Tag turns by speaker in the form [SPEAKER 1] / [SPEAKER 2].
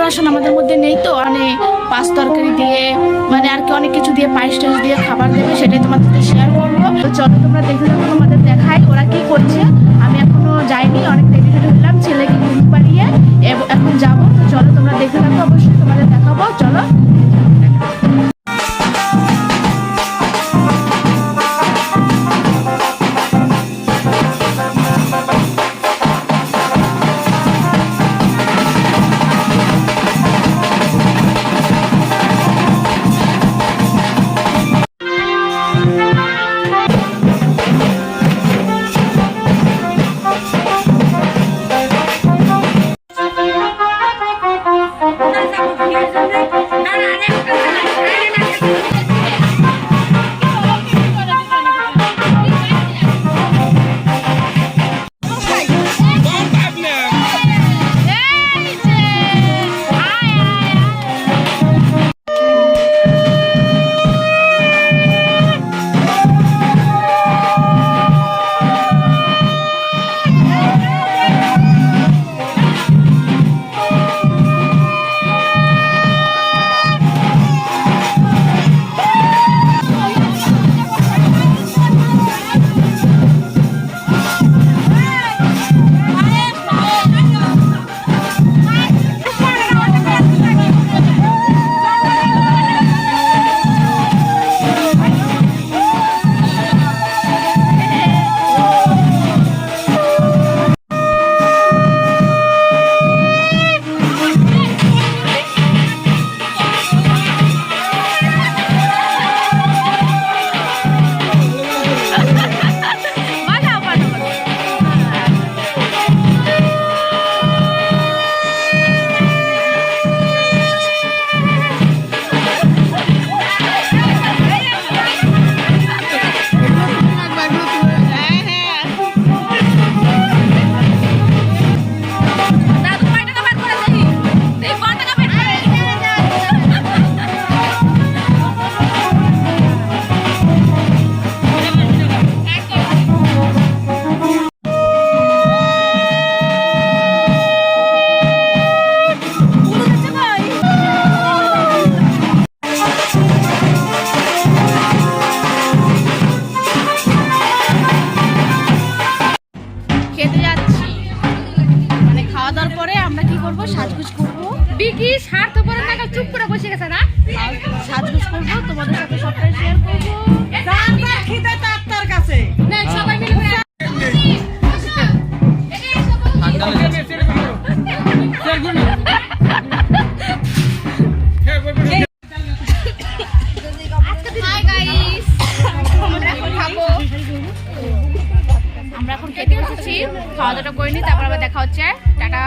[SPEAKER 1] Generation আমাদের মধ্যে নেই, তো মানে পাঁচ তরকারি দিয়ে মানে আর কি অনেক কিছু দিয়ে পায়েস টাইস দিয়ে খাবার দেবে, সেটাই তোমাদের সাথে শেয়ার করবো। তো চলো তোমরা দেখে যাবো, তোমাদের দেখাই ওরা কি করছে। আমি এখনো যাইনি, অনেক রেডি রেডি হলাম, ছেলেকে ঘুম পাড়িয়ে এখন যাবো। তো চলো তোমরা দেখে থাকো, অবশ্যই তোমাদের দেখাবো। চলো খেতে যাচ্ছি, মানে খাওয়া দাওয়ার পরে আমরা কি করবো, সাজগুজ করবো।
[SPEAKER 2] বিকি স্বার্থপরের টাকা চুপ করে বসে গেছে না,
[SPEAKER 1] সাজগুজ করবো, তোমাদের সাথে সবটাই শেয়ার করবো।
[SPEAKER 3] খিদে তার কাছে
[SPEAKER 2] সবাই মিলে
[SPEAKER 1] আমরা এখন খেতে বসেছি, খাওয়া দাওয়া করে নি, তারপর আবার দেখা হচ্ছে। টাটা।